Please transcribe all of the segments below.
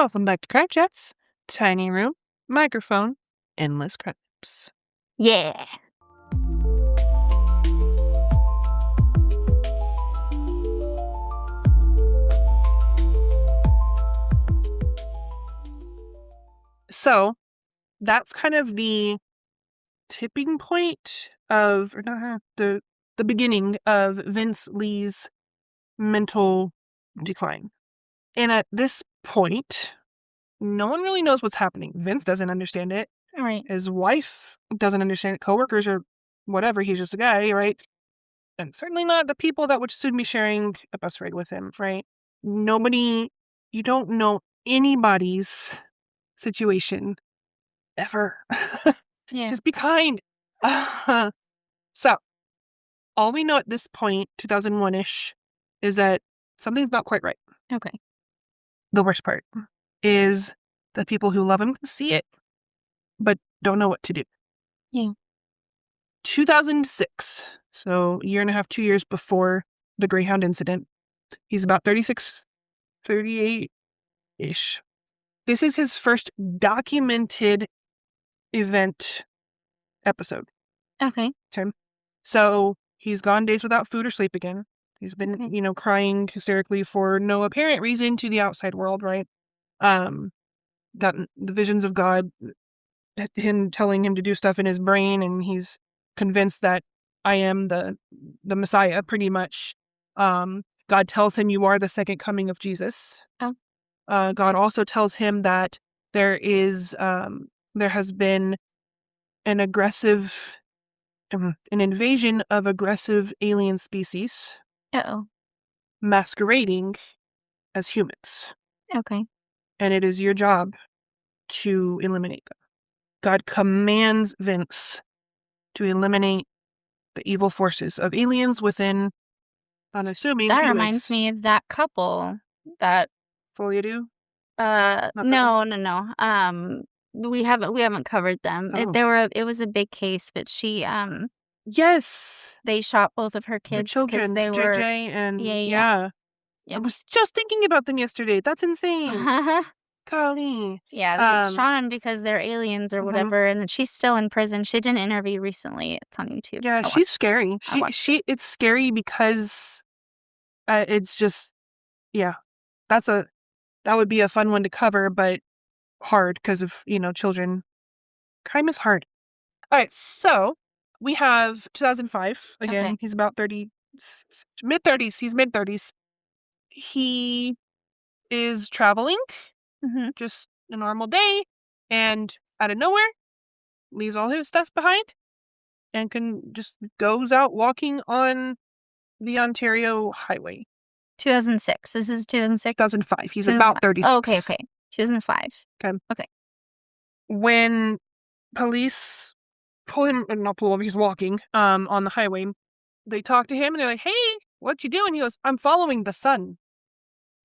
Welcome back to Crime Chats. Tiny room, microphone, endless crimes. Yeah. So that's kind of the tipping point of, or not the beginning of Vince Li's mental decline. And at this point, no one really knows what's happening. Vince doesn't understand it. Right. His wife doesn't understand it. Coworkers or whatever. He's just a guy, right? And certainly not the people that would soon be sharing a bus ride with him, right? Nobody, you don't know anybody's situation ever. Yeah. Just be kind. So, all we know at this point, 2001-ish, is that something's not quite right. Okay. The worst part is the people who love him can see it, but don't know what to do. Yeah. 2006, so a year and a half, 2 years before the Greyhound incident. He's about 36, 38-ish. This is his first documented event episode. Okay. So he's gone days without food or sleep again. He's been, crying hysterically for no apparent reason to the outside world, right? Got the visions of God, him telling him to do stuff in his brain, and he's convinced that I am the Messiah, pretty much. God tells him you are the second coming of Jesus. Oh. God also tells him that there has been an invasion of aggressive alien species Uh-oh. masquerading as humans. Okay. And it is your job to eliminate them. God commands Vince to eliminate the evil forces of aliens within, unassuming That humans. reminds me of that couple that Folia do? no. We haven't covered them. Oh. It was a big case, but she Yes. they shot both of her The kids children, they were JJ and Yeah. I was just thinking about them yesterday. That's insane. Golly. Yeah, they shot them because they're aliens or whatever, and then she's still in prison. She did an interview recently. It's on YouTube. Yeah, she's scary. It's scary because it's just, that would be a fun one to cover, but hard because of, children. Crime is hard. All right, so we have 2005. Again, Okay. he's about 30, mid-30s. He's mid-30s. He is traveling, just a normal day, and out of nowhere, leaves all his stuff behind and just goes out walking on the Ontario highway. 2006. This is 2006? 2005. He's about 36. Oh, okay. 2005. Okay. When police pull him, not pull him, he's walking on the highway, they talk to him and they're like, hey, what you doing? He goes, I'm following the sun.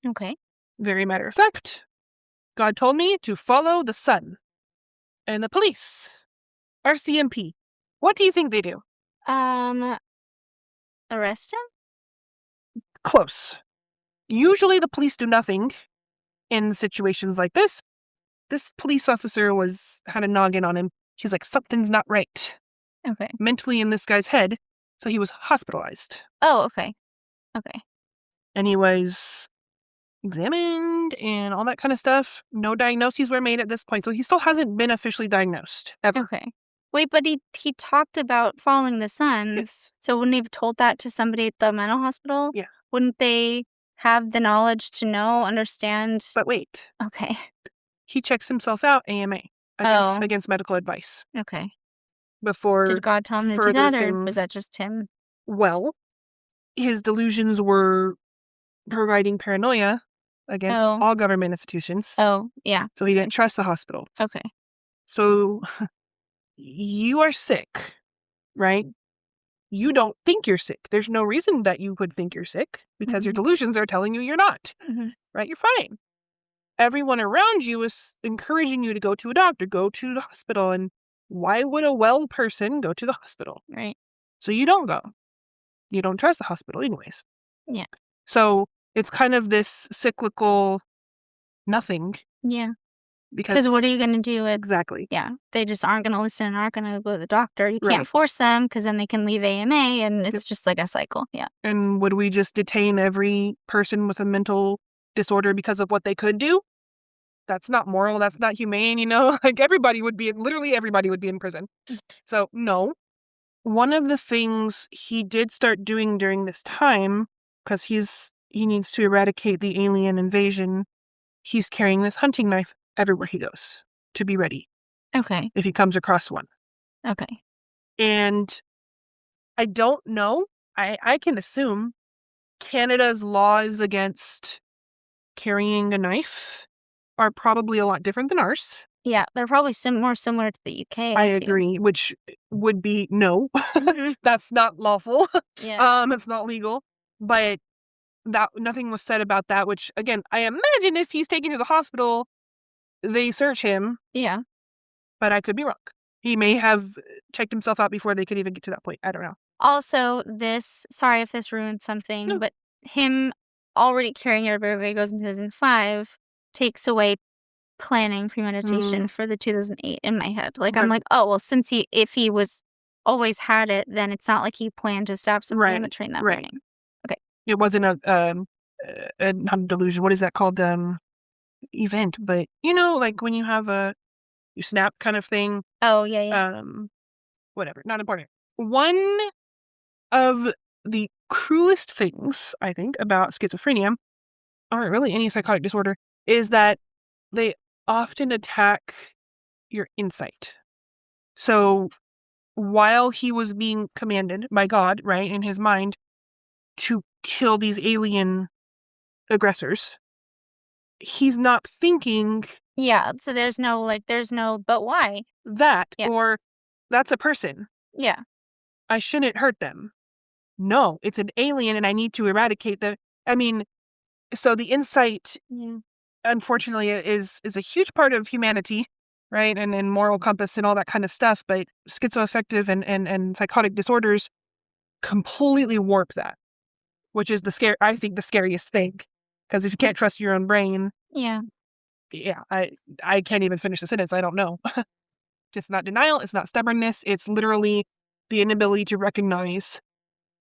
Okay. Very matter of fact, God told me to follow the sun. And the police, RCMP, what do you think they do? Arrest him? Close. Usually the police do nothing in situations like this. This police officer had a noggin on him. He's like, something's not right. Okay. Mentally in this guy's head. So he was hospitalized. Oh, okay. And he was examined and all that kind of stuff. No diagnoses were made at this point. So he still hasn't been officially diagnosed ever. Okay. Wait, but he talked about following the sun. Yes. So wouldn't he have told that to somebody at the mental hospital? Yeah. Wouldn't they have the knowledge to understand? But wait. Okay. He checks himself out AMA against medical advice. Okay. Before did God tell him to do that, or was that just him? Well, his delusions were providing paranoia against all government institutions. Oh, yeah. So he didn't trust the hospital. Okay. So you are sick, right? You don't think you're sick. There's no reason that you would think you're sick because your delusions are telling you you're not, right? You're fine. Everyone around you is encouraging you to go to a doctor, go to the hospital. And why would a well person go to the hospital? Right. So you don't go. You don't trust the hospital anyways. Yeah. So it's kind of this cyclical nothing. Yeah. Because what are you going to do? Exactly. Yeah. They just aren't going to listen and aren't going to go to the doctor. You Right. can't force them because then they can leave AMA and it's just like a cycle. Yeah. And would we just detain every person with a mental disorder because of what they could do? That's not moral. That's not humane, Like literally everybody would be in prison. So, no. One of the things he did start doing during this time, because he needs to eradicate the alien invasion, he's carrying this hunting knife everywhere he goes to be ready. Okay. If he comes across one. Okay. And I don't know. I can assume Canada's laws against carrying a knife are probably a lot different than ours. Yeah, they're probably more similar to the UK. I agree, which would be no. Mm-hmm. That's not lawful. Yeah. It's not legal. But nothing was said about that, which again, I imagine if he's taken to the hospital, they search him. Yeah. But I could be wrong. He may have checked himself out before they could even get to that point. I don't know. Also, sorry if this ruins something, No. but him already carrying it everywhere he goes in 2005 takes away planning, premeditation for the 2008 in my head. Like, I'm like, oh, well, if he was always had it, then it's not like he planned to stab somebody on the train that morning. Okay. It wasn't not a delusion. What is that called? Event. But, like when you have you snap kind of thing. Oh, yeah. Whatever. Not important. One of the cruelest things, I think, about schizophrenia, or really any psychotic disorder, is that they often attack your insight. So while he was being commanded by God, right, in his mind, to kill these alien aggressors, he's not thinking... Yeah, so there's no, but why? That, or that's a person. Yeah. I shouldn't hurt them. No, it's an alien and I need to eradicate them. I mean, so the insight, unfortunately, is a huge part of humanity, right? And moral compass and all that kind of stuff. But schizoaffective and psychotic disorders completely warp that, which is I think the scariest thing. Because if you can't trust your own brain, yeah, I can't even finish the sentence. I don't know. It's not denial. It's not stubbornness. It's literally the inability to recognize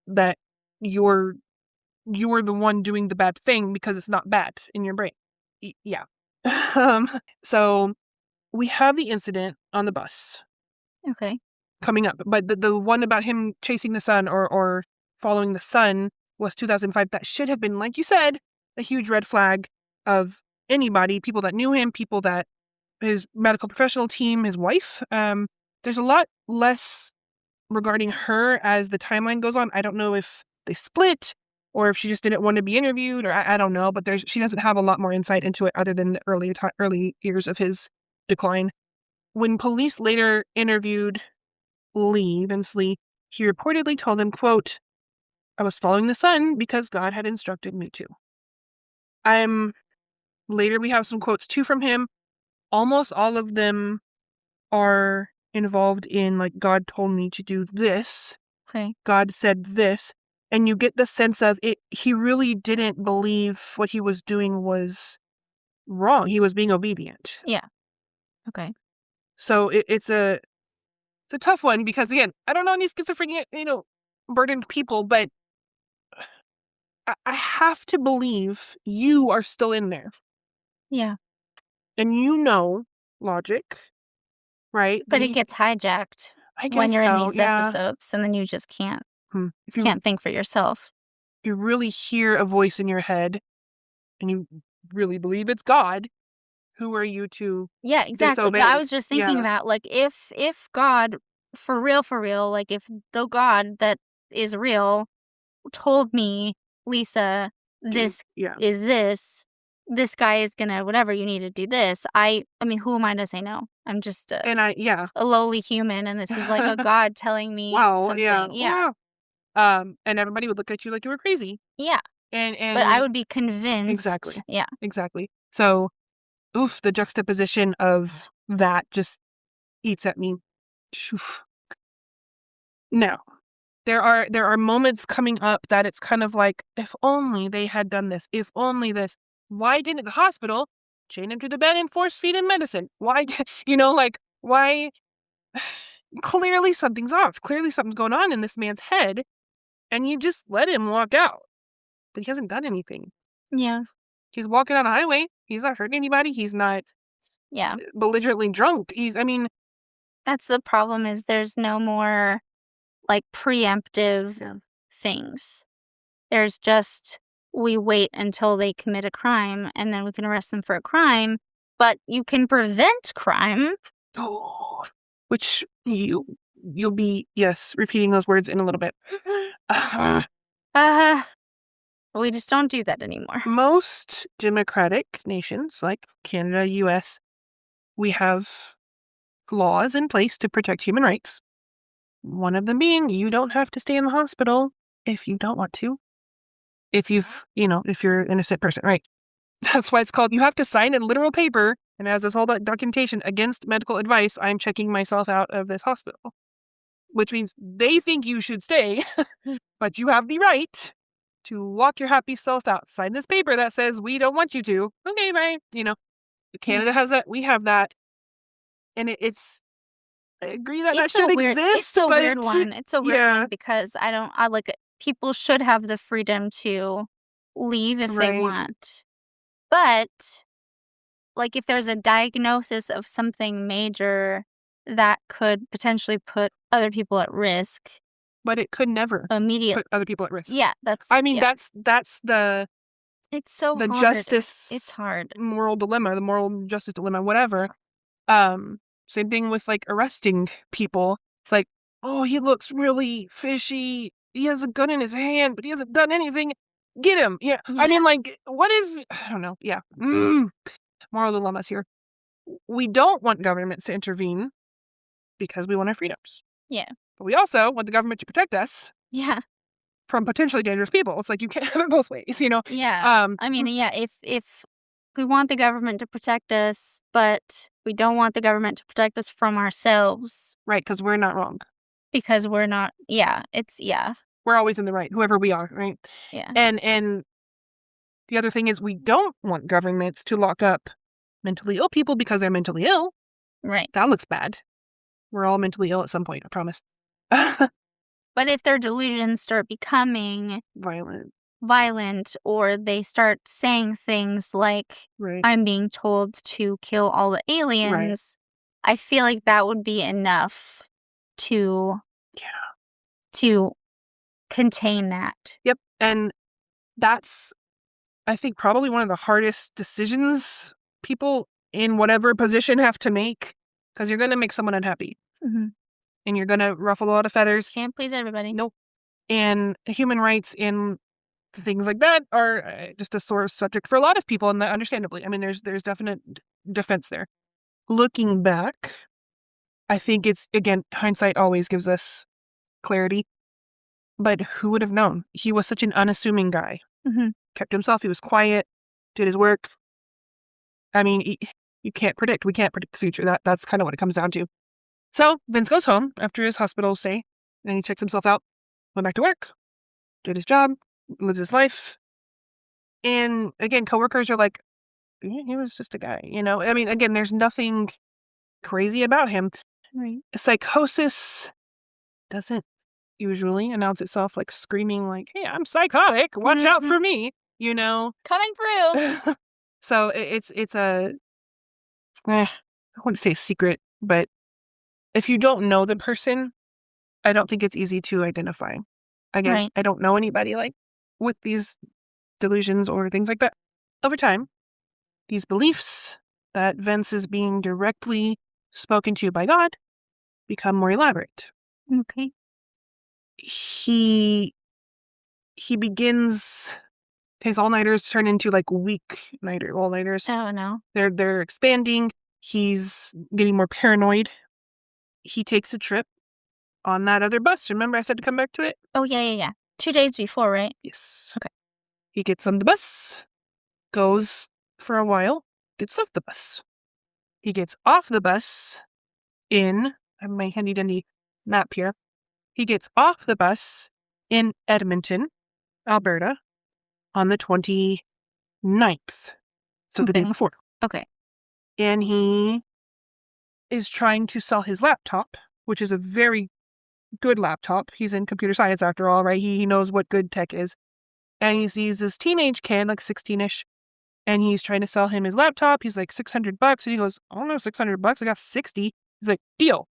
that you're the one doing the bad thing because it's not bad in your brain. Yeah. So we have the incident on the bus. Okay. Coming up. But the one about him chasing the sun or following the sun was 2005. That should have been, like you said, a huge red flag of anybody, people that knew him, people that his medical professional team, his wife. There's a lot less regarding her as the timeline goes on. I don't know if they split or if she just didn't want to be interviewed, or I don't know, but she doesn't have a lot more insight into it other than the early years of his decline. When police later interviewed Vince Li, he reportedly told them, quote, "I was following the sun because God had instructed me to." Later we have some quotes too from him. Almost all of them are involved in, like, God told me to do this. Okay. God said this. And you get the sense of it. He really didn't believe what he was doing was wrong. He was being obedient. Yeah. Okay. So it's a tough one because, again, I don't know any schizophrenia, burdened people, but I have to believe you are still in there. Yeah. And logic, right? But it gets hijacked when you're in these episodes, and then you just can't. You can't think for yourself. If you really hear a voice in your head and you really believe it's God, who are you to exactly. disobey? I was just thinking that, like, if God, for real, like, if the God that is real told me, Lisa, this is this guy is gonna, whatever, you need to do this. I mean, who am I to say no? I'm just a lowly human, and this is like a God telling me something. Yeah. And everybody would look at you like you were crazy. Yeah. And but I would be convinced. Exactly. Yeah. Exactly. So, the juxtaposition of that just eats at me. Now, there are moments coming up that it's kind of like, if only they had done this, if only this. Why didn't the hospital chain him to the bed and force feed him medicine. Why, like, why? Clearly something's off. Clearly something's going on in this man's head, and you just let him walk out. But he hasn't done anything. Yeah. He's walking on the highway. He's not hurting anybody. He's not belligerently drunk. That's the problem, is there's no more, like, preemptive things. There's just, we wait until they commit a crime, and then we can arrest them for a crime, but you can prevent crime. Oh, which you'll be, repeating those words in a little bit. We just don't do that anymore. Most democratic nations, like Canada, US, we have laws in place to protect human rights. One of them being, you don't have to stay in the hospital if you don't want to. If you're an innocent person, right? That's why it's called, you have to sign a literal paper, and as this whole documentation against medical advice, I'm checking myself out of this hospital. Which means they think you should stay, but you have the right to walk your happy self out. Sign this paper that says we don't want you to. Okay, bye. Canada has that. We have that. And it's, I agree that should exist. It's a weird one. It's a weird one because people should have the freedom to leave if they want. But, like, if there's a diagnosis of something major that could potentially put other people at risk. But it could never put other people at risk. Yeah, that's the... It's so the hard. Justice... It's hard. Moral dilemma, the moral justice dilemma, whatever. Same thing with, like, arresting people. It's like, oh, he looks really fishy. He has a gun in his hand, but he hasn't done anything. Get him. Yeah. I mean, like, what if... I don't know. Yeah. Moral dilemmas here. We don't want governments to intervene because we want our freedoms. Yeah. But we also want the government to protect us. Yeah. From potentially dangerous people. It's like, you can't have it both ways, Yeah. I mean, if we want the government to protect us, but we don't want the government to protect us from ourselves. Right, because we're not wrong. Because we're not, We're always in the right, whoever we are, right? Yeah. And the other thing is, we don't want governments to lock up mentally ill people because they're mentally ill. Right. That looks bad. We're all mentally ill at some point, I promise. But if their delusions start becoming violent, or they start saying things like, I'm being told to kill all the aliens, I feel like that would be enough to contain that. Yep. And that's, I think, probably one of the hardest decisions people in whatever position have to make, because you're going to make someone unhappy. Mm-hmm. And you're going to ruffle a lot of feathers. Can't please everybody. Nope. And human rights and things like that are just a sore subject for a lot of people, and understandably. I mean, there's definite defense there. Looking back, I think it's, again, hindsight always gives us clarity. But who would have known? He was such an unassuming guy. Mm-hmm. Kept to himself. He was quiet, did his work. I mean, you can't predict. We can't predict the future. That's kind of what it comes down to. So Vince goes home after his hospital stay, and he checks himself out, went back to work, did his job, lived his life. And again, coworkers are like, he was just a guy, I mean, again, there's nothing crazy about him. Right. Psychosis doesn't usually announce itself like screaming like, hey, I'm psychotic, watch out for me, Coming through. So it's a, I wouldn't say secret, but if you don't know the person, I don't think it's easy to identify. Again, I don't know anybody like with these delusions or things like that. Over time, these beliefs that Vince is being directly spoken to by God become more elaborate. Okay. He begins, his all-nighters turn into like week-nighter all-nighters. Oh, no. They're expanding. He's getting more paranoid. He takes a trip on that other bus. Remember I said to come back to it? Oh, yeah. 2 days before, right? Yes. Okay. He gets on the bus, goes for a while, gets off the bus. He gets off the bus I have my handy-dandy map here. He gets off the bus in Edmonton, Alberta, on the 29th. So the day before. Okay. And he is trying to sell his laptop, which is a very good laptop. He's in computer science after all, right? He knows what good tech is. And he sees this teenage kid, like 16-ish, and he's trying to sell him his laptop. He's like $600. And he goes, oh no, $600. I got 60. He's like, deal.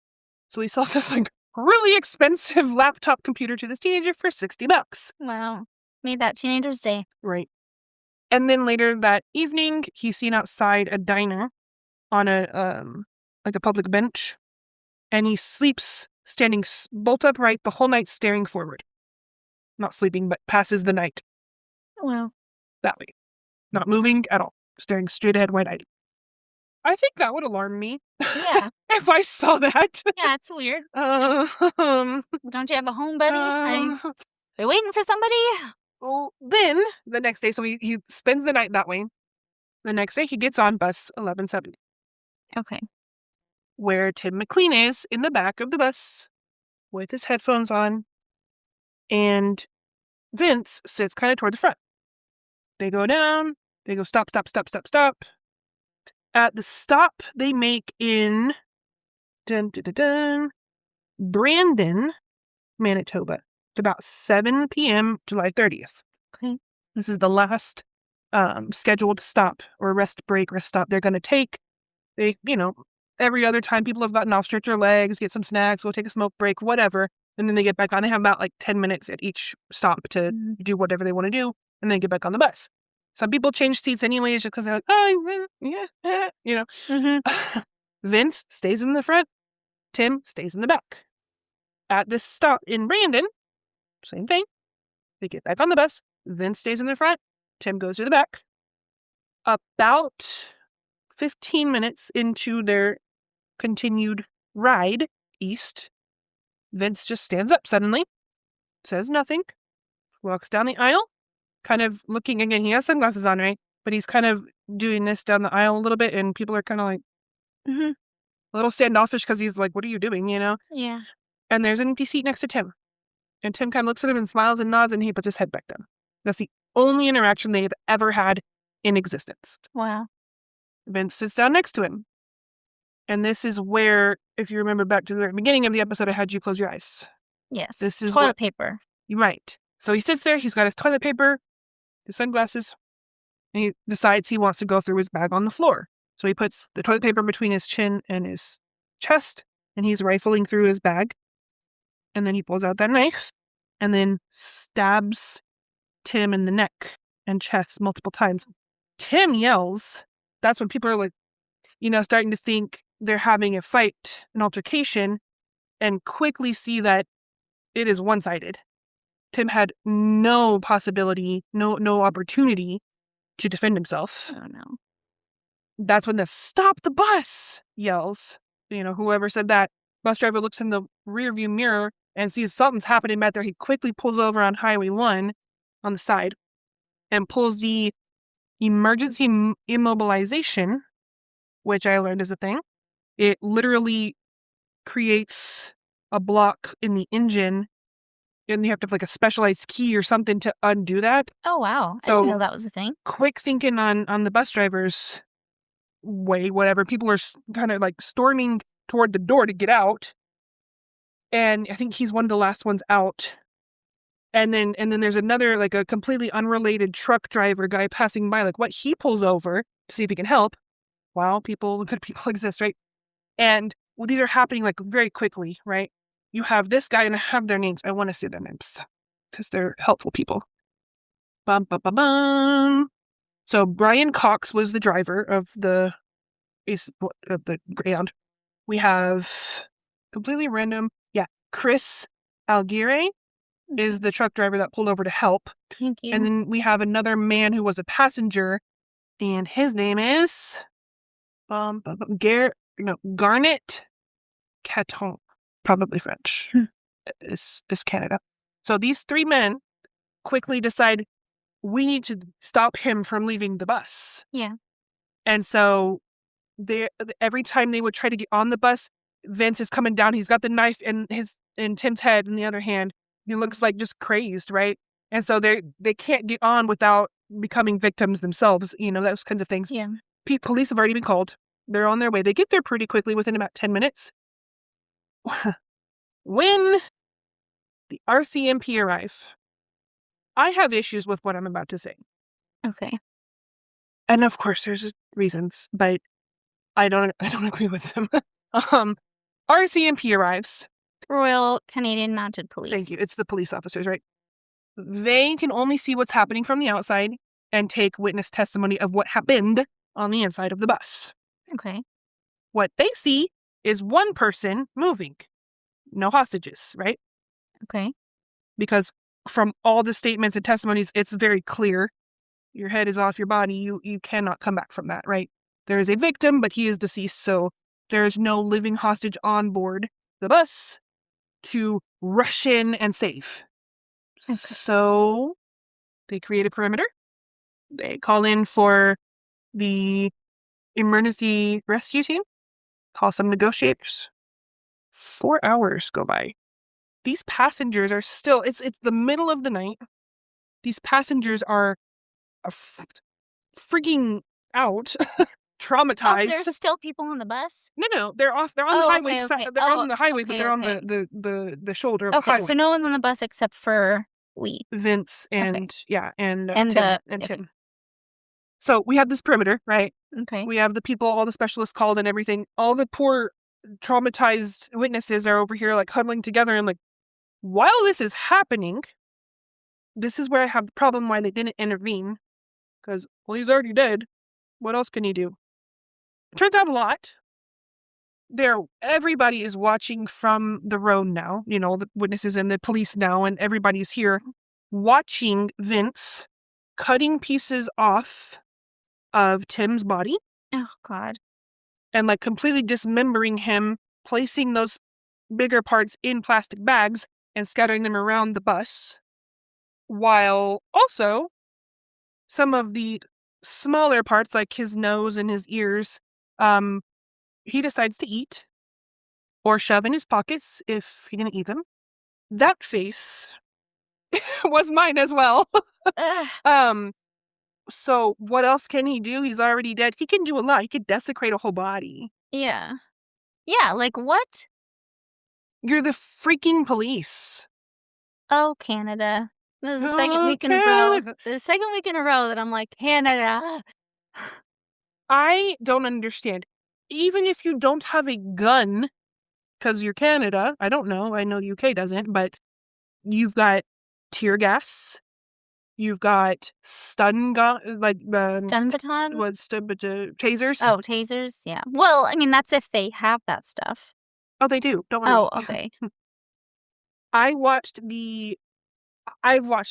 So he sells this like really expensive laptop computer to this teenager for $60. Wow. Made that teenager's day. Right. And then later that evening, he's seen outside a diner on a public bench, and he sleeps standing bolt upright the whole night, staring forward. Not sleeping, but passes the night. Wow. That way. Not moving at all. Staring straight ahead, wide-eyed. I think that would alarm me. Yeah. If I saw that. Yeah, it's weird. Don't you have a home, buddy? Are you waiting for somebody? Well, then, the next day, so he spends the night that way. The next day, he gets on bus 1170. Okay. Where Tim McLean is, in the back of the bus, with his headphones on, and Vince sits kind of toward the front. They go down, they go stop. At the stop they make in Brandon, Manitoba, at about 7 p.m. July 30th. Okay. This is the last scheduled stop or rest stop they're going to take. They, every other time people have gotten off, stretch their legs, get some snacks, go take a smoke break, whatever. And then they get back on. They have about like 10 minutes at each stop to do whatever they want to do, and then get back on the bus. Some people change seats anyways just because they're like, oh, yeah, Mm-hmm. Vince stays in the front. Tim stays in the back. At this stop in Brandon, same thing. They get back on the bus. Vince stays in the front. Tim goes to the back. About 15 minutes into their continued ride east, Vince just stands up suddenly, says nothing, walks down the aisle, kind of looking again. He has sunglasses on, right? But he's kind of doing this down the aisle a little bit, and people are kind of like, a little standoffish because he's like, what are you doing, Yeah. And there's an empty seat next to Tim. And Tim kind of looks at him and smiles and nods, and he puts his head back down. That's the only interaction they've ever had in existence. Wow. Vince sits down next to him. And this is where, if you remember back to the beginning of the episode, I had you close your eyes. Yes. This is toilet paper. Right. So he sits there, he's got his toilet paper, his sunglasses, and he decides he wants to go through his bag on the floor. So he puts the toilet paper between his chin and his chest, and he's rifling through his bag. And then he pulls out that knife and then stabs Tim in the neck and chest multiple times. Tim yells. That's when people are like, starting to think they're having a fight, an altercation, and quickly see that it is one-sided. Tim had no possibility, no opportunity to defend himself. Oh, no. That's when the "stop the bus" yells. Whoever said that. Bus driver looks in the rearview mirror and sees something's happening back there. He quickly pulls over on Highway 1 on the side and pulls the emergency immobilization, which I learned is a thing. It literally creates a block in the engine, and you have to have like a specialized key or something to undo that. Oh, wow. So, I didn't know that was a thing. Quick thinking on the bus driver's way, whatever. People are kind of like storming toward the door to get out. And I think he's one of the last ones out. And then there's another, like a completely unrelated truck driver guy passing by, like what he pulls over to see if he can help. Wow, good people exist, right? And these are happening like very quickly, right? You have this guy, and I have their names. I want to say their names because they're helpful people. Bum, bum, bum, bum. So Brian Cox was the driver of the Greyhound. We have completely random, Chris Alguire is the truck driver that pulled over to help. Thank you. And then we have another man who was a passenger, and his name is Garnet Caton, probably French. It's Canada. So these three men quickly decide we need to stop him from leaving the bus. Yeah. And so every time they would try to get on the bus, Vince is coming down. He's got the knife in Tim's head in the other hand. He looks like just crazed, right? And so they can't get on without becoming victims themselves, those kinds of things. Yeah. Police have already been called. They're on their way. They get there pretty quickly, within about 10 minutes. When the RCMP arrive, I have issues with what I'm about to say. Okay. And of course, there's reasons, but I don't agree with them. RCMP arrives. Royal Canadian Mounted Police. Thank you. It's the police officers, right? They can only see what's happening from the outside and take witness testimony of what happened on the inside of the bus. Okay. What they see is one person moving. No hostages, right? Okay. Because from all the statements and testimonies, it's very clear. Your head is off your body. You cannot come back from that, right? There is a victim, but he is deceased, so there is no living hostage on board the bus to rush in and save. Okay. So they create a perimeter. They call in for the emergency rescue team, call some negotiators. 4 hours go by. These passengers are still, it's the middle of the night. These passengers are freaking out, traumatized. Oh, there's still people on the bus? No, they're on the highway. Okay. They're on the highway, but they're on the shoulder of the highway. So no one's on the bus except for Li, Vince, and and Tim. So we have this perimeter, right? Okay. We have the people, all the specialists called and everything. All the poor traumatized witnesses are over here like huddling together, and like, while this is happening, this is where I have the problem why they didn't intervene. Because, well, he's already dead. What else can he do? Turns out a lot. Everybody is watching from the road now, the witnesses and the police now, and everybody's here watching Vince cutting pieces off of Tim's body. Oh, God. And like completely dismembering him, placing those bigger parts in plastic bags and scattering them around the bus. While also some of the smaller parts, like his nose and his ears, he decides to eat or shove in his pockets if he didn't eat them. That face was mine as well. So what else can he do? He's already dead. He can do a lot. He could desecrate a whole body. Yeah, like what? You're the freaking police. Oh, Canada. This is the second week in a row. The second week in a row that I'm like, Canada. I don't understand. Even if you don't have a gun, because you're Canada, I don't know. I know the UK doesn't, but you've got tear gas. You've got stun baton? Tasers? Oh, tasers, yeah. Well, I mean, that's if they have that stuff. Oh, they do. Don't worry. Oh, okay. I've watched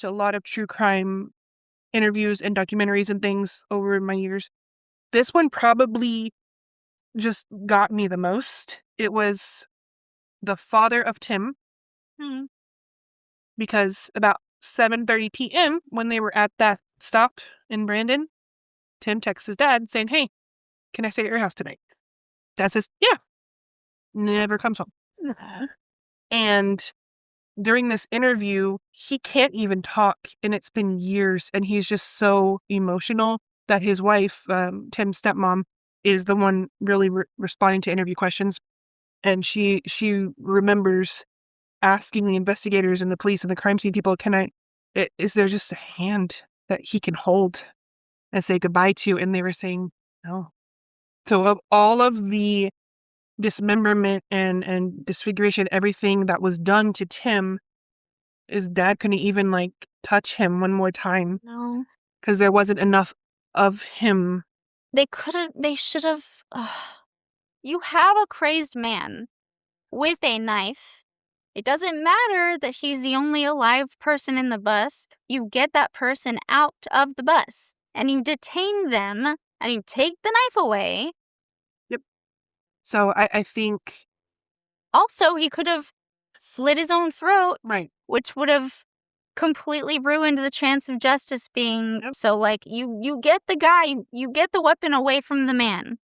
a lot of true crime interviews and documentaries and things over my years. This one probably just got me the most. It was the father of Tim. Because about 7:30 p.m. when they were at that stop in Brandon, Tim texts his dad saying, "Hey, can I stay at your house tonight?" Dad says, "Yeah." Never comes home. And during this interview, he can't even talk, and it's been years, and he's just so emotional that his wife, Tim's stepmom, is the one really responding to interview questions. And she remembers asking the investigators and the police and the crime scene people, is there just a hand that he can hold and say goodbye to? And they were saying no. So of all of the dismemberment and disfiguration, everything that was done to Tim, his dad couldn't even like touch him one more time. No. Because there wasn't enough of him. They should have. You have a crazed man with a knife. It doesn't matter that he's the only alive person in the bus. You get that person out of the bus and you detain them and you take the knife away. Yep. So I think. Also, he could have slit his own throat. Right. Which would have completely ruined the chance of justice being. Yep. So, like, you get the guy, you get the weapon away from the man.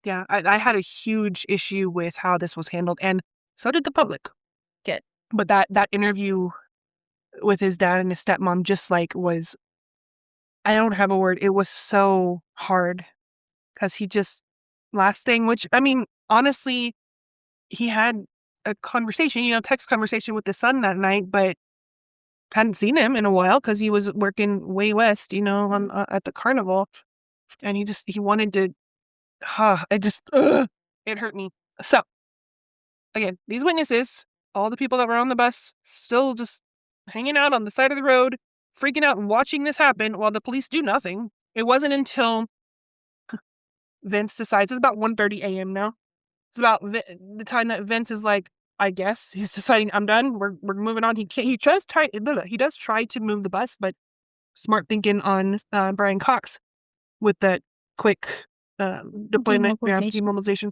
Yeah, I had a huge issue with how this was handled, and so did the public. Good. But that interview with his dad and his stepmom just like was, I don't have a word. It was so hard because he just, last thing, which, I mean, honestly, he had a conversation, text conversation with his son that night, but hadn't seen him in a while because he was working way west, on at the carnival, and he wanted to. It hurt me. So again, these witnesses, all the people that were on the bus, still just hanging out on the side of the road, freaking out and watching this happen while the police do nothing. It wasn't until Vince decides, it's about 1:30 a.m. now. It's about the time that Vince is like, I guess he's deciding, I'm done. We're moving on. He does try to move the bus, but smart thinking on Brian Cox with that quick deployment, demobilization.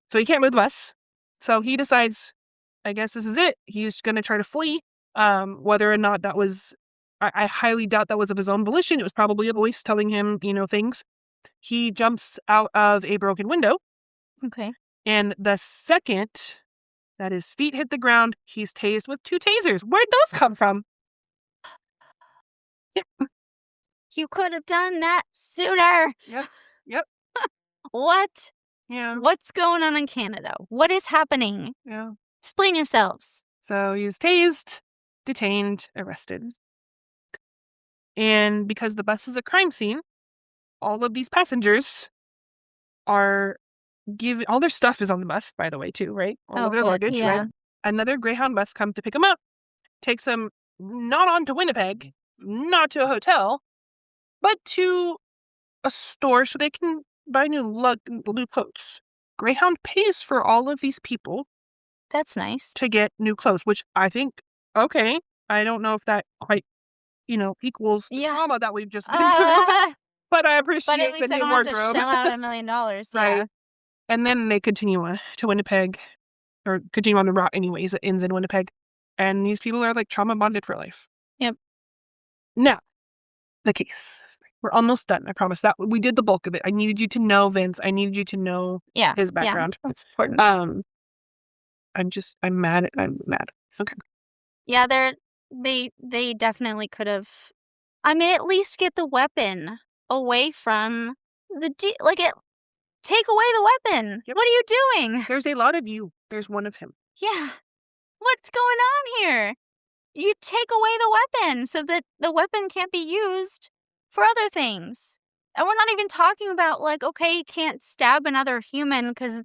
So he can't move the bus. So he decides, I guess this is it. He's going to try to flee. Whether or not that was, I highly doubt that was of his own volition. It was probably a voice telling him, things. He jumps out of a broken window. Okay. And the second that his feet hit the ground, he's tased with 2 tasers. Where'd those come from? You could have done that sooner. Yep. What? Yeah. What's going on in Canada? What is happening? Yeah. Explain yourselves. So he's tased, detained, arrested. And because the bus is a crime scene, all of these passengers are all their stuff is on the bus, by the way, too, right? All of their luggage, right? Another Greyhound bus comes to pick them up, takes them not on to Winnipeg, not to a hotel, but to a store so they can buy new clothes. Greyhound pays for all of these people. That's nice. To get new clothes, which I think, okay, I don't know if that quite, equals the trauma that we've just been through. But I appreciate but at least the new I don't wardrobe. have to shell out $1 million. Right. Yeah. And then they continue to Winnipeg, or continue on the route anyways. It ends in Winnipeg. And these people are like trauma bonded for life. Yep. Now, the case. We're almost done. I promise. That we did the bulk of it. I needed you to know Vince. I needed you to know his background. Yeah, that's important. I'm mad. I'm mad. Okay. Yeah, they definitely could have. I mean, at least get the weapon away from the take away the weapon. Yep. What are you doing? There's a lot of you. There's one of him. Yeah. What's going on here? You take away the weapon so that the weapon can't be used for other things. And we're not even talking about okay, he can't stab another human because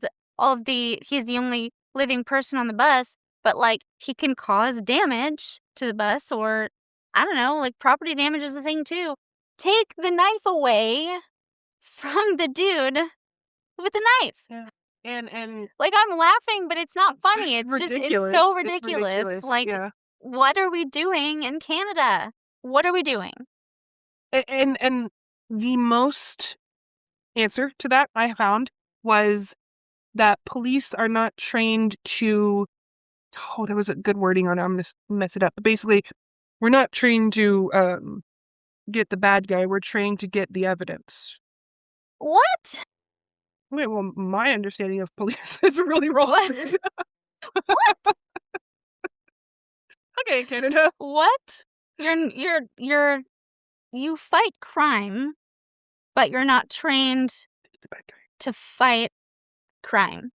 he's the only living person on the bus, but he can cause damage to the bus, or I don't know, property damage is a thing too. Take the knife away from the dude with the knife. Yeah. And I'm laughing, but it's not funny. It's ridiculous. It's so ridiculous. What are we doing in Canada? What are we doing? And the most answer to that I found was that police are not trained to. Oh, there was a good wording on it. I'm going to mess it up. But basically, we're not trained to get the bad guy. We're trained to get the evidence. What? Wait, well, my understanding of police is really wrong. What? Okay, Canada. What? You fight crime, but you're not trained to fight crime.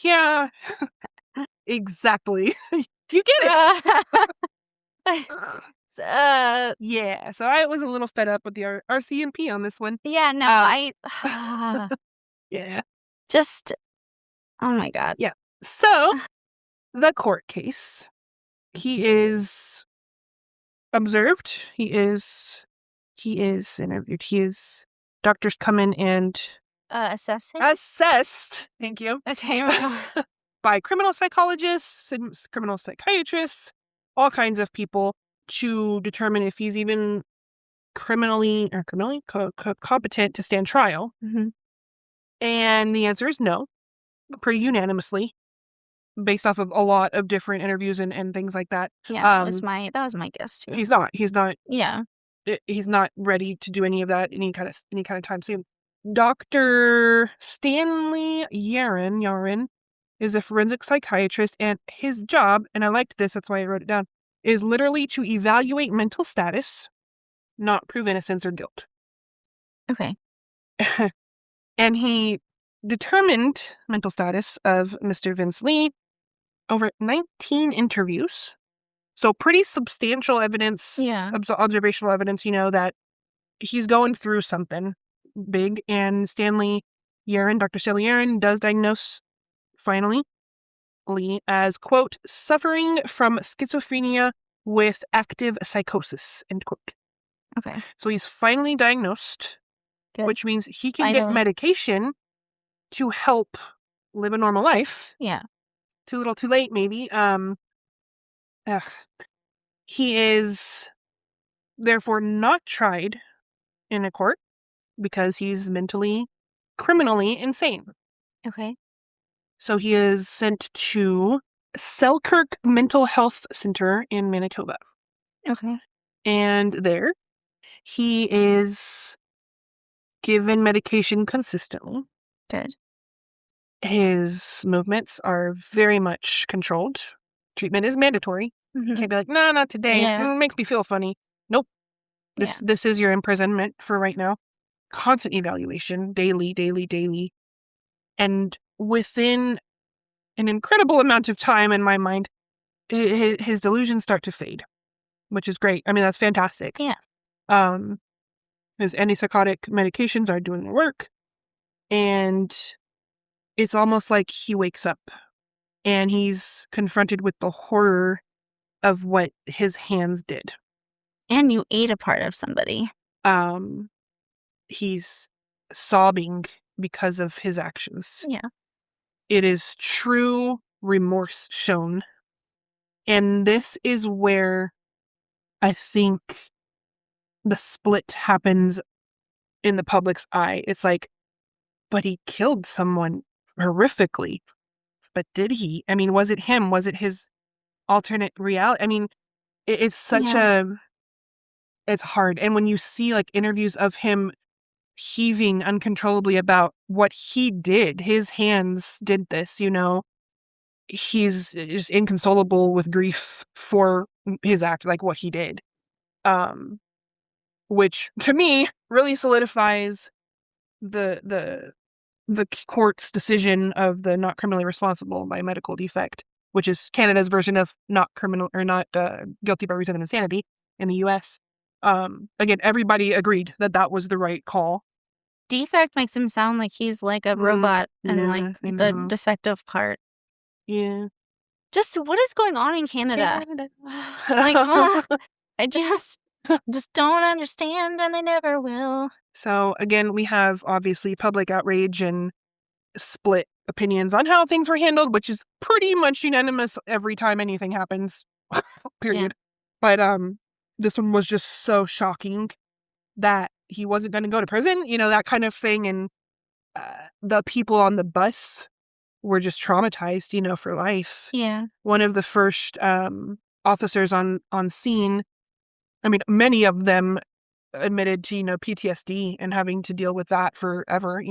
Yeah. Exactly. You get it. Yeah, so I was a little fed up with the RCMP on this one. Yeah, no, yeah. Just, oh my God. Yeah. So, the court case. He is observed. He is interviewed. Doctors come in and assessed. Thank you. Okay. By criminal psychologists and criminal psychiatrists, all kinds of people, to determine if he's even criminally competent to stand trial. Mm-hmm. And the answer is no, pretty unanimously, based off of a lot of different interviews and things like that. Yeah, that was my guess too. He's not. Yeah. He's not ready to do any of that any kind of time soon. Dr. Stanley Yaron is a forensic psychiatrist, and his job, and I liked this, that's why I wrote it down, is literally to evaluate mental status, not prove innocence or guilt. Okay. And he determined mental status of Mr. Vince Li over 19 interviews. So pretty substantial evidence, observational evidence, that he's going through something big. And Dr. Stanley Yaron does diagnose, finally, Li as, quote, suffering from schizophrenia with active psychosis, end quote. Okay. So he's finally diagnosed, which means he can get medication to help live a normal life. Yeah. Too little, too late, maybe. He is therefore not tried in a court because he's criminally insane. Okay. So he is sent to Selkirk Mental Health Center in Manitoba. Okay. And there, he is given medication consistently. Good. His movements are very much controlled. Treatment is mandatory. You can't be like, no, not today. Yeah. It makes me feel funny. Nope. This is your imprisonment for right now. Constant evaluation, daily. And within an incredible amount of time, in my mind, his delusions start to fade, which is great. I mean, that's fantastic. Yeah. His antipsychotic medications are doing the work, and it's almost like he wakes up and he's confronted with the horror of what his hands did. And you ate a part of somebody. He's sobbing because of his actions. Yeah. It is true remorse shown. And this is where I think the split happens in the public's eye. It's like, but he killed someone horrifically. But did he? I mean, was it him? Was it his alternate reality? I mean, it's such it's hard. And when you see like interviews of him heaving uncontrollably about what he did, his hands did this, he's just inconsolable with grief for his act, like what he did. Which to me really solidifies the court's decision of the not criminally responsible by medical defect, which is Canada's version of not guilty by reason of insanity in the US. Again, everybody agreed that was the right call. Defect makes him sound like he's like a robot and like the defective part. Yeah. Just what is going on in Canada? Like, I just don't understand, and I never will. So again, we have obviously public outrage and split opinions on how things were handled, which is pretty much unanimous every time anything happens. Period. Yeah. But this one was just so shocking that he wasn't going to go to prison, that kind of thing. And the people on the bus were just traumatized, for life. Yeah. One of the first officers on scene, I mean, many of them admitted to, PTSD and having to deal with that forever,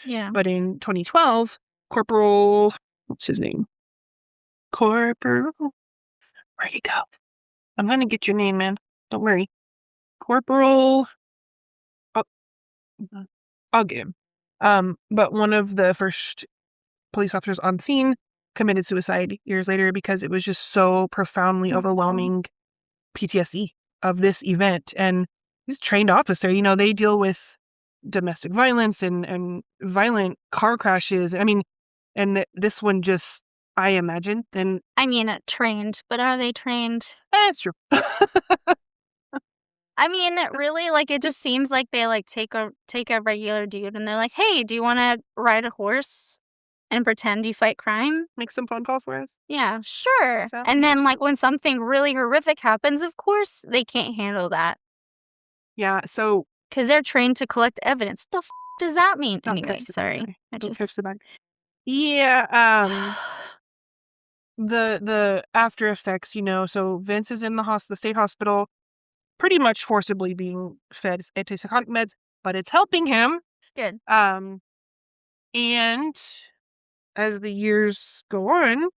Yeah. But in 2012, Corporal, what's his name? Corporal, where'd he go? I'm going to get your name, man. Don't worry. Corporal, I'll get him. But one of the first police officers on scene committed suicide years later because it was just so profoundly overwhelming PTSD of this event. And he's a trained officer, they deal with domestic violence and violent car crashes. I mean, and this one just, I imagine, and I mean, trained, but are they trained? That's true. I mean, really, like, it just seems like they, like, take a regular dude and they're like, hey, do you want to ride a horse and pretend you fight crime? Make some phone calls for us? Yeah, sure. So? And then, like, when something really horrific happens, of course, they can't handle that. Yeah, so... Because they're trained to collect evidence. What the does that mean? Anyway, sorry. Don't touch the bag. Yeah, the after effects, so Vince is in the state hospital, pretty much forcibly being fed antipsychotic meds, but it's helping him. Good. And as the years go on,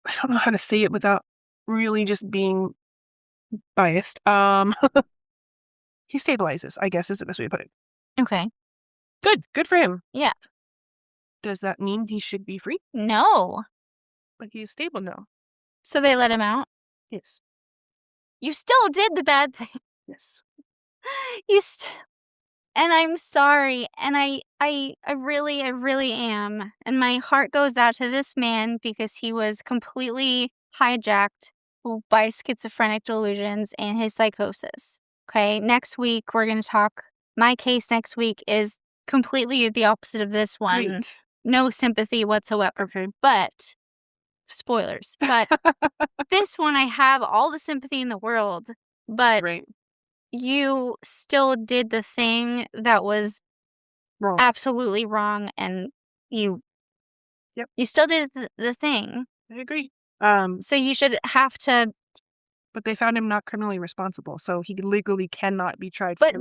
I don't know how to say it without really just being biased. He stabilizes, I guess is the best way to put it. Okay. Good for him. Yeah. Does that mean he should be free? No. But he's stable now. So they let him out? Yes. You still did the bad thing. Yes. And I'm sorry, and I really am. And my heart goes out to this man because he was completely hijacked by schizophrenic delusions and his psychosis. Okay, next week we're going to talk. My case next week is completely the opposite of this one. Great. No sympathy whatsoever. Okay. But, spoilers, but this one I have all the sympathy in the world, but right. You still did the thing that was wrong. Absolutely wrong, and you still did the thing. I agree. So you should have to. But they found him not criminally responsible, so he legally cannot be tried. But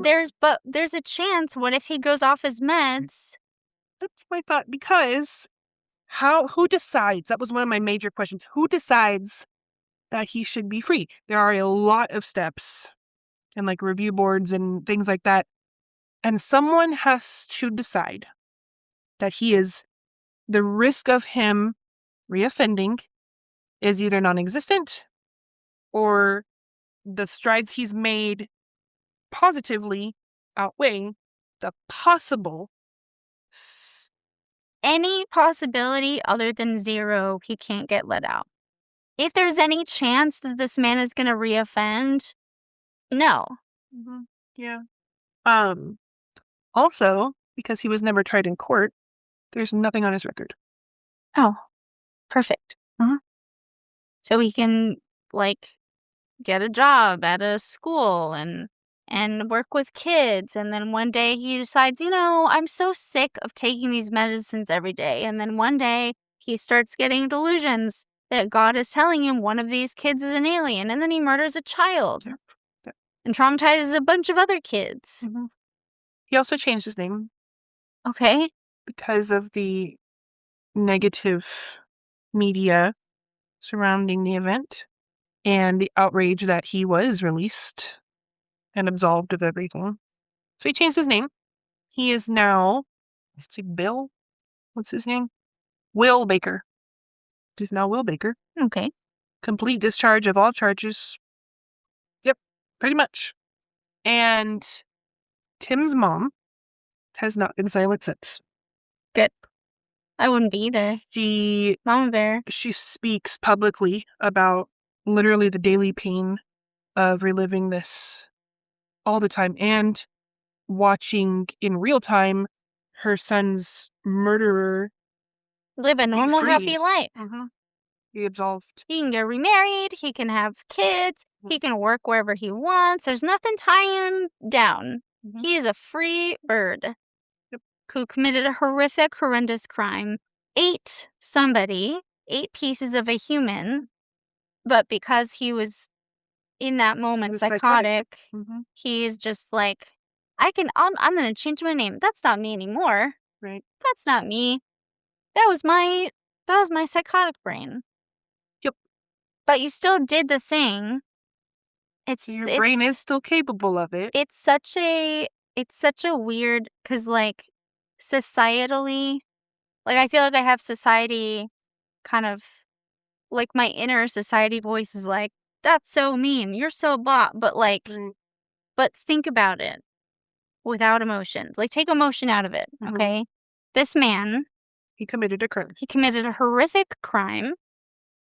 there's a chance. What if he goes off his meds? That's my thought. Because who decides? That was one of my major questions. Who decides that he should be free? There are a lot of steps and like review boards and things like that. And someone has to decide that the risk of him reoffending is either non-existent or the strides he's made positively outweigh the possible. Any possibility other than zero, he can't get let out. If there's any chance that this man is going to reoffend, no. Mm-hmm. Yeah. Also, because he was never tried in court, there's nothing on his record. Oh, perfect. Mm-hmm. So he can, get a job at a school and work with kids. And then one day he decides, I'm so sick of taking these medicines every day. And then one day he starts getting delusions that God is telling him one of these kids is an alien. And then he murders a child and traumatizes a bunch of other kids. Mm-hmm. He also changed his name. Okay. Because of the negative media surrounding the event and the outrage that he was released and absolved of everything. So he changed his name. He is now, let's see, Bill? What's his name? Will Baker. He's now Will Baker. Okay. Complete discharge of all charges. Yep, pretty much. And Tim's mom has not been silent since. Good. I wouldn't be either. Mama Bear. She speaks publicly about literally the daily pain of reliving this all the time and watching in real time her son's murderer live a normal, happy life. Mm-hmm. Be absolved. He can get remarried. He can have kids. Mm-hmm. He can work wherever he wants. There's nothing tying him down. Mm-hmm. He is a free bird who committed a horrendous crime. Ate pieces of a human, but because he was in that moment psychotic. Mm-hmm. He is just like, I'm going to change my name. That's not me anymore. Right. That's not me. That was my psychotic brain. Yep. But you still did the thing. Your brain is still capable of it. It's such a weird, because societally, I feel like I have society kind of, my inner society voice is like, that's so mean, you're so blah, but but think about it without emotions. Take emotion out of it, okay? Mm-hmm. This man, he committed a crime. He committed a horrific crime,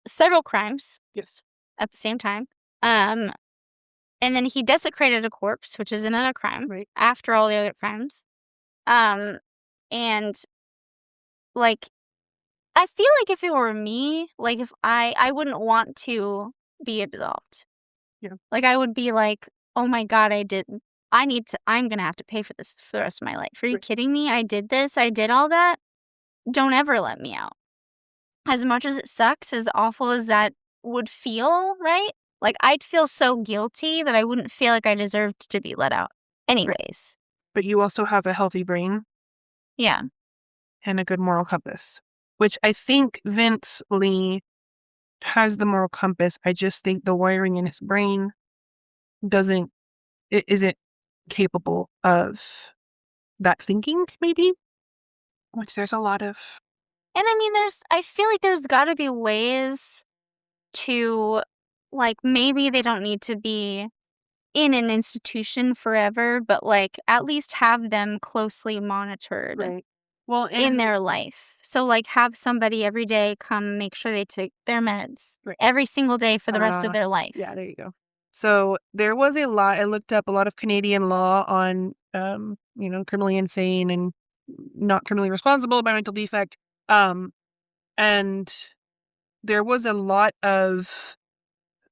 several crimes. Yes. At the same time. And then he desecrated a corpse, which is another crime, right, after all the other crimes. And I feel like if it were me, if I wouldn't want to be absolved. Yeah. I would be like, oh my God, I'm going to have to pay for this for the rest of my life. Are you kidding me? I did this. I did all that. Don't ever let me out. As much as it sucks, as awful as that would feel, right? I'd feel so guilty that I wouldn't feel like I deserved to be let out. Anyways. But you also have a healthy brain. Yeah. And a good moral compass. Which I think Vince Li has the moral compass. I just think the wiring in his brain isn't capable of that thinking, maybe, which there's a lot of. And I mean, I feel like there's got to be ways to, like, maybe they don't need to be in an institution forever, but, like, at least have them closely monitored. Right. Well, in their life. So, like, have somebody every day come make sure they take their meds every single day for the rest of their life. Yeah, there you go. So there was a lot. I looked up a lot of Canadian law on, criminally insane and not criminally responsible by mental defect. And there was a lot of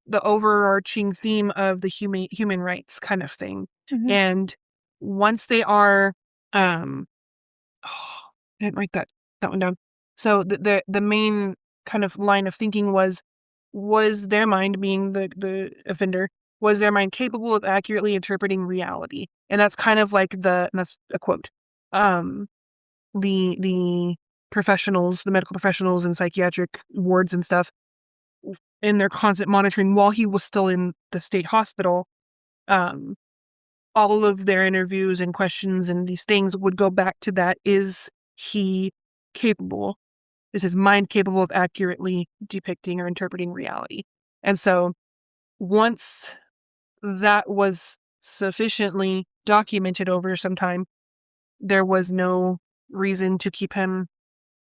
the overarching theme of the human rights kind of thing. Mhm. And once they are, I didn't write that one down. So the main kind of line of thinking was their mind, being the offender, was their mind capable of accurately interpreting reality? And that's kind of like that's a quote. The professionals, the medical professionals in psychiatric wards and stuff, in their constant monitoring while he was still in the state hospital, all of their interviews and questions and these things would go back to that. Is he capable? Is his mind capable of accurately depicting or interpreting reality? And so once that was sufficiently documented over some time, there was no reason to keep him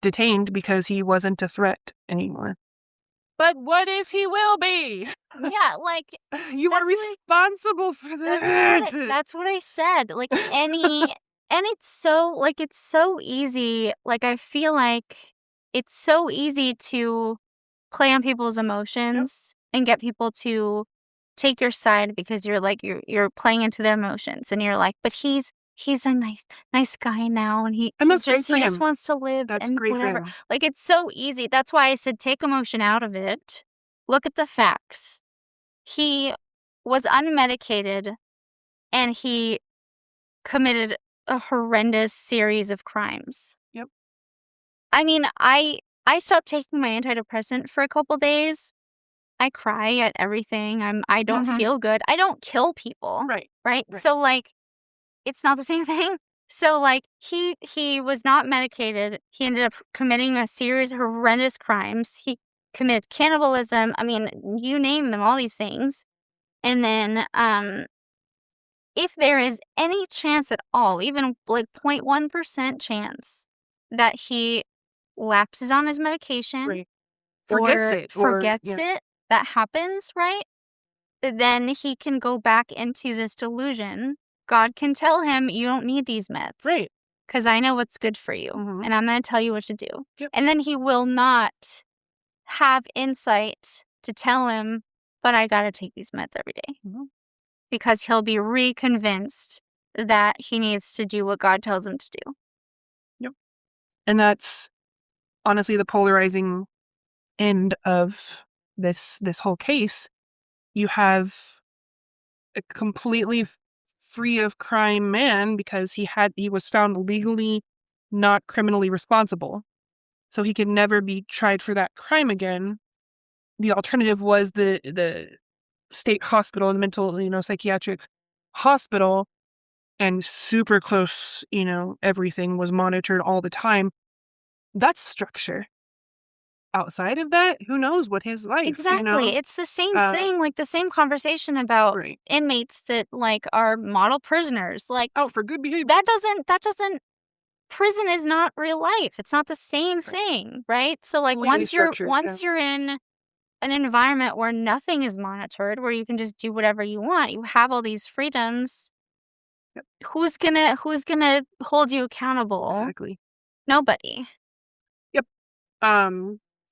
detained because he wasn't a threat anymore. But what if he will be? Yeah, like, you are responsible for that. That's what I said. Like, and it's so easy. Like, I feel like it's so easy to play on people's emotions and get people to take your side because you're playing into their emotions, and you're like, but he's a nice guy now, and he just wants to live. That's and great whatever. for him. Like, it's so easy. That's why I said take emotion out of it. Look at the facts. He was unmedicated, and he committed a horrendous series of crimes. Yep. I mean, I stopped taking my antidepressant for a couple days. I cry at everything. I don't feel good. I don't kill people. Right? So, like, it's not the same thing. So, like, he was not medicated. He ended up committing a series of horrendous crimes. He committed cannibalism. I mean, you name them, all these things. And then, if there is any chance at all, even like 0.1% chance that he lapses on his medication, forgets it, that happens, right? Then he can go back into this delusion. God can tell him, you don't need these meds. Right. Because I know what's good for you. And I'm going to tell you what to do. Yep. And then he will not have insight to tell him, but I got to take these meds every day. Because he'll be reconvinced that he needs to do what God tells him to do. Yep. And that's honestly the polarizing end of this whole case. You have a completely free of crime man because he was found legally not criminally responsible. So he could never be tried for that crime again. The alternative was the state hospital and mental, psychiatric hospital, and super close, everything was monitored all the time. That's structure. Outside of that, who knows what his life, Exactly. It's the same thing, like the same conversation about inmates that, like, are model prisoners. Like, out for good behavior. That doesn't prison is not real life. It's not the same thing, right? So, like, once you're in an environment where nothing is monitored, where you can just do whatever you want, you have all these freedoms. Yep. Who's gonna hold you accountable? Exactly. Nobody. Yep.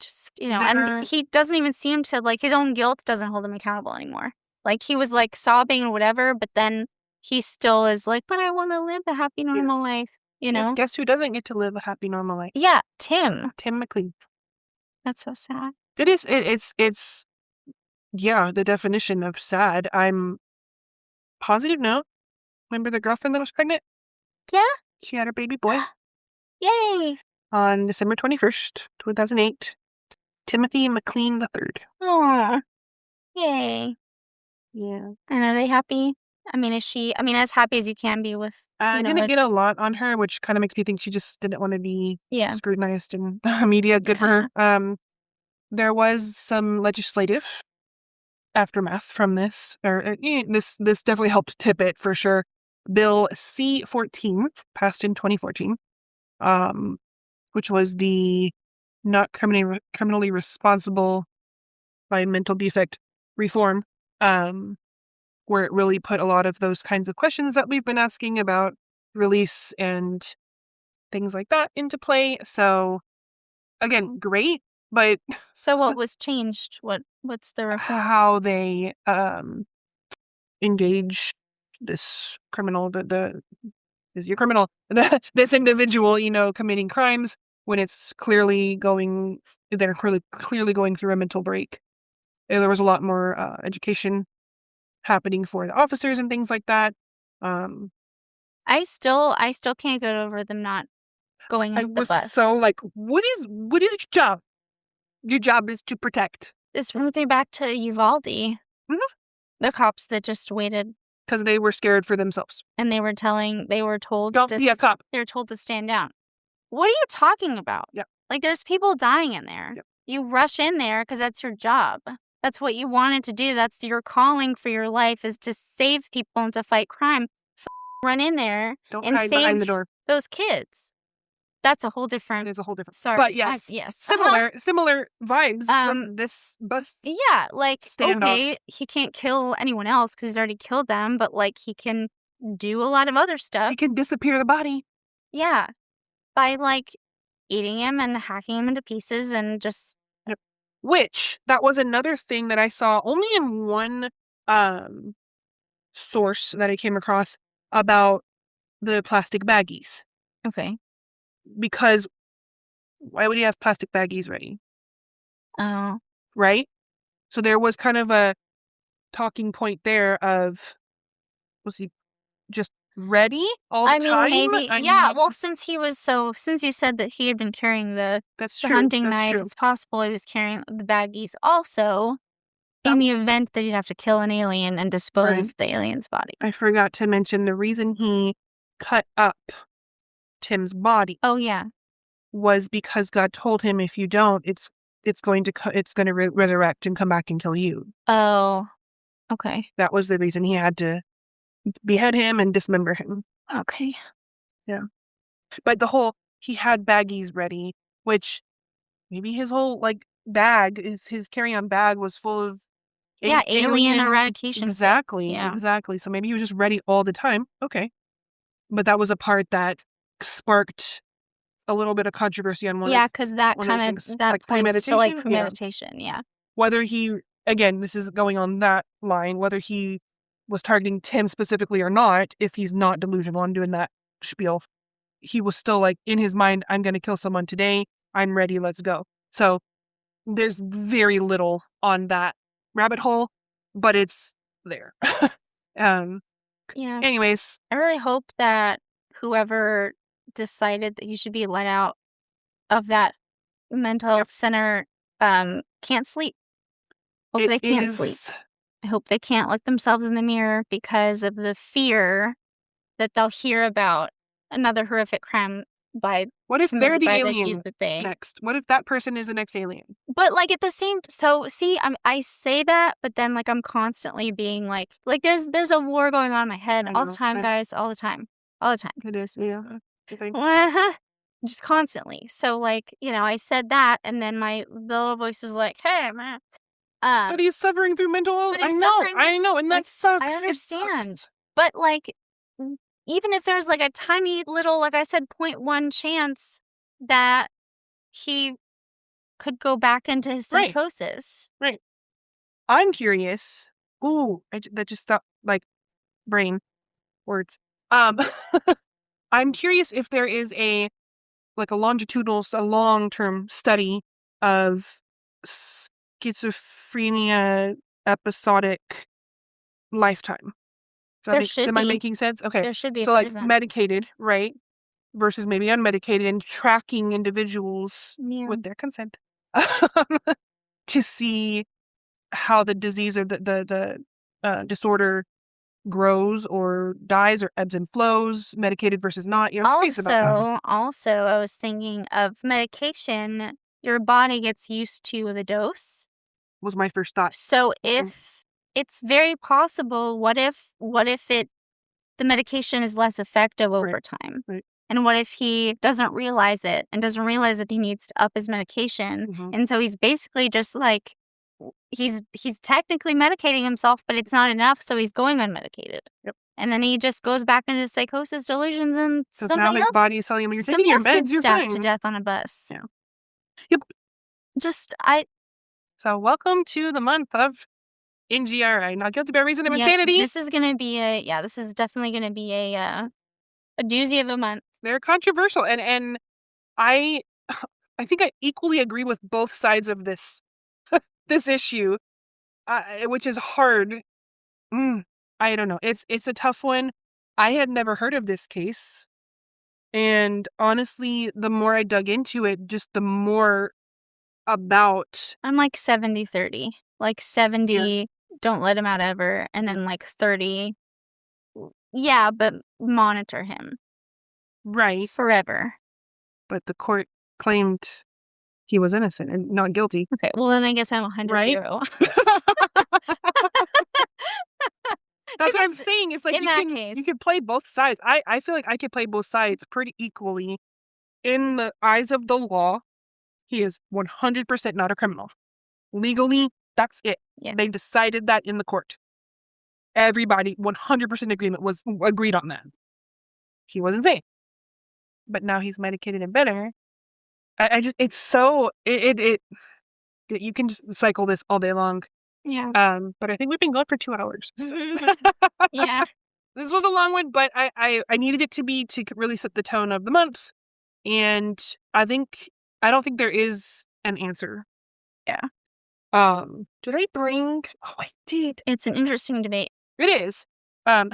Just, and he doesn't even seem to, like, his own guilt doesn't hold him accountable anymore. Like, he was, like, sobbing or whatever, but then he still is like, but I want to live a happy, normal life, Yes, guess who doesn't get to live a happy, normal life? Yeah, Tim McLean. That's so sad. It is. It's the definition of sad. I'm positive note. Remember the girlfriend that was pregnant? Yeah. She had her baby boy. Yay. On December 21st, 2008. Timothy McLean III. Aww. Yay. Yeah. And are they happy? I mean, is she, I mean, as happy as you can be with, I didn't get a lot on her, which kind of makes me think she just didn't want to be scrutinized in the media. Good for her. There was some legislative aftermath from this, or this definitely helped tip it for sure. Bill C-14 passed in 2014, which was the not criminally responsible by mental defect reform, where it really put a lot of those kinds of questions that we've been asking about release and things like that into play. So, again, great, but so what was changed? What's the reform? How they engage this criminal, this individual, committing crimes when it's clearly they're clearly going through a mental break. And there was a lot more education happening for the officers and things like that. I still can't get over them not going into the bus. I was so like, what is your job? Your job is to protect. This brings me back to Uvalde. Mm-hmm. The cops that just waited. Because they were scared for themselves. And they were told Don't be a cop. They were told to stand down. What are you talking about? Yep. Like, there's people dying in there. Yep. You rush in there because that's your job. That's what you wanted to do. That's your calling for your life, is to save people and to fight crime. Run in there and hide save behind the door. Those kids. That's a whole different. It is a whole different. Sorry, but yes, similar vibes from this bus. Yeah, like standoff. Okay, he can't kill anyone else because he's already killed them, but like he can do a lot of other stuff. He can disappear the body. Yeah, by like eating him and hacking him into pieces and just. Which that was another thing that I saw only in one source that I came across about the plastic baggies. Okay. Because why would he have plastic baggies ready? Oh. Right? So there was kind of a talking point there of, was he just ready all the time? Maybe. Well, since you said that he had been carrying the hunting knife, it's possible he was carrying the baggies also in the event that he'd have to kill an alien and dispose of the alien's body. I forgot to mention the reason he cut up Tim's body. Oh yeah, was because God told him, if you don't, it's going to resurrect and come back and kill you. Oh, okay. That was the reason he had to behead him and dismember him. Okay. Yeah, but he had baggies ready, which maybe his whole bag his carry-on bag was full of alien eradication. Exactly. So maybe he was just ready all the time. Okay, but that was a part that sparked a little bit of controversy on one. Yeah, because that kind of points to premeditation. Yeah. Whether he, again, this is going on that line, whether he was targeting Tim specifically or not, if he's not delusional and doing that spiel, he was still in his mind, I'm going to kill someone today. I'm ready. Let's go. So there's very little on that rabbit hole, but it's there. Yeah. Anyways, I really hope that whoever decided that you should be let out of that mental health center can't sleep. Hope they can't sleep. I hope they can't look themselves in the mirror because of the fear that they'll hear about another horrific crime by. What if they're the alien next? What if that person is the next alien? But at the same, so see, I say that, but then I'm constantly being like there's a war going on in my head all the time, guys, all the time. It is, yeah. Just constantly. So I said that, and then the little voice was like, "Hey, man." But he's suffering through mental illness. I know, and that sucks. I understand. But even if there's a tiny little, like I said, 0.1 chance that he could go back into his psychosis. Right. I'm curious. Ooh, that just stopped, brain words. I'm curious if there is a long-term study of schizophrenia episodic lifetime. So am I making sense? Okay. There should be. So medicated, right? Versus maybe unmedicated, and tracking individuals with their consent to see how the disease or the disorder grows or dies or ebbs and flows, medicated versus not. Also, I was thinking of medication. Your body gets used to the dose. Was my first thought. So if it's very possible, what if the medication is less effective over time? Right. And what if he doesn't realize it and doesn't realize that he needs to up his medication? And so he's basically just like, he's technically medicating himself, but it's not enough, so he's going unmedicated. Yep. And then he just goes back into psychosis delusions, and now his body is telling him, you're taking your meds, you're stabbed to death on a bus. Yeah. Yep. So welcome to the month of NGRI, not guilty by reason of insanity. This is gonna be this is definitely gonna be a doozy of a month. They're controversial, and I think I equally agree with both sides of this this issue, which is hard. I don't know. It's a tough one. I had never heard of this case, and honestly, the more I dug into it, just the more about. I'm like 70-30. Like 70, don't let him out ever, and then like 30, yeah, but monitor him. Right. Forever. But the court claimed he was innocent and not guilty. Okay, well then I guess I'm 100-0. Right? That's what I'm saying. It's like you can play both sides. I feel like I could play both sides pretty equally. In the eyes of the law, he is 100% not a criminal. Legally, that's it. Yeah. They decided that in the court. Everybody, 100% agreed on that. He was insane. But now he's medicated and better. It's so, you can just cycle this all day long. Yeah. But I think we've been going for 2 hours. Yeah. This was a long one, but I needed it to really set the tone of the month. And I don't think there is an answer. Yeah. Did I bring? Oh, I did. It's an interesting debate. It is. My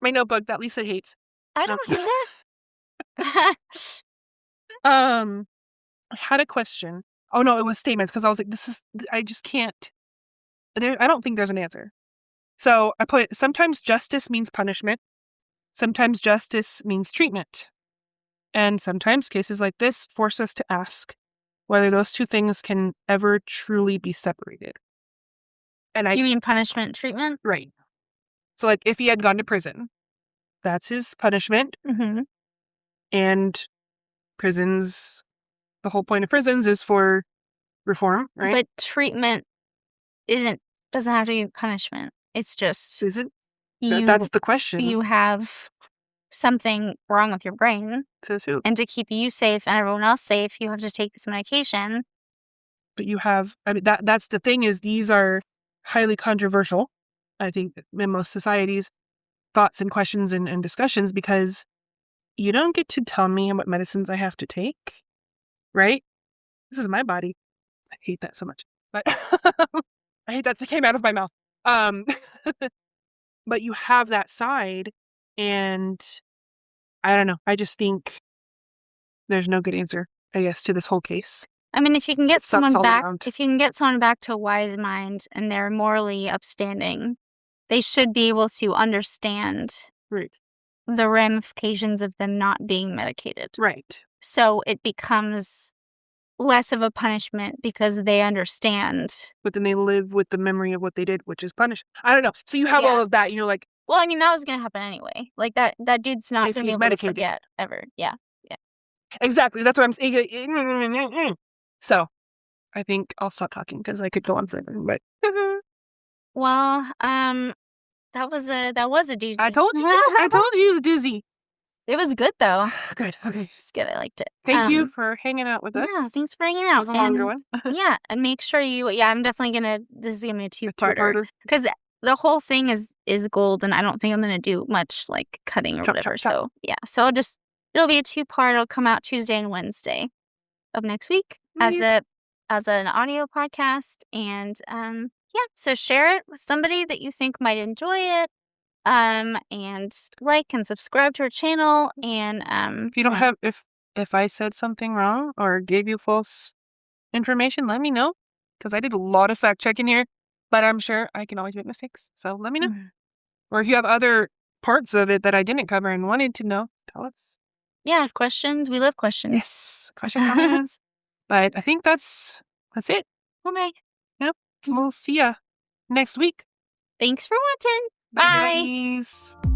notebook that Lisa hates. I don't hate it. I had a question. Oh no, it was statements, because I was like, I just can't. I don't think there's an answer. So I put, sometimes justice means punishment. Sometimes justice means treatment. And sometimes cases like this force us to ask whether those two things can ever truly be separated. And you mean punishment and treatment? Right. So like if he had gone to prison, that's his punishment. Mm-hmm. And the whole point of prisons is for reform, right? But treatment doesn't have to be punishment. It's just... Is it? That's the question. You have something wrong with your brain. And to keep you safe and everyone else safe, you have to take this medication. But you have... that's the thing, is these are highly controversial, I think, in most societies, thoughts and questions and discussions, because you don't get to tell me what medicines I have to take, right? This is my body. I hate that so much. But I hate that came out of my mouth. But you have that side, and I don't know. I just think there's no good answer, I guess, to this whole case. I mean, if you can get someone back to a wise mind and they're morally upstanding, they should be able to understand the ramifications of them not being medicated. Right. So it becomes less of a punishment because they understand. But then they live with the memory of what they did, which is punish. I don't know. So you have all of that, like... Well, I mean, that was going to happen anyway. Like, that dude's not going to be able to forget ever. Yeah. Yeah. Exactly. That's what I'm saying. So I think I'll stop talking because I could go on forever, but... Well, that was a doozy. I told you it was a doozy. It was good, though. Good. Okay. It's good. I liked it. Thank you for hanging out with us. Yeah, thanks for hanging out. It was a longer one. Yeah, and make sure I'm definitely this is going to be a two-parter. Because the whole thing is gold, and I don't think I'm going to do much, like, cutting or whatever. So, yeah. So it'll be a two-part. It'll come out Tuesday and Wednesday of next week as an audio podcast. And, so share it with somebody that you think might enjoy it. And like and subscribe to our channel, and if you don't have if I said something wrong or gave you false information, let me know, because I did a lot of fact checking here, but I'm sure I can always make mistakes, so let me know. Or if you have other parts of it that I didn't cover and wanted to know, tell us. Yeah, questions. We love questions. Yes, question comments. But I think that's it. Okay. Yep. We'll see ya next week. Thanks for watching. Bye. Bye.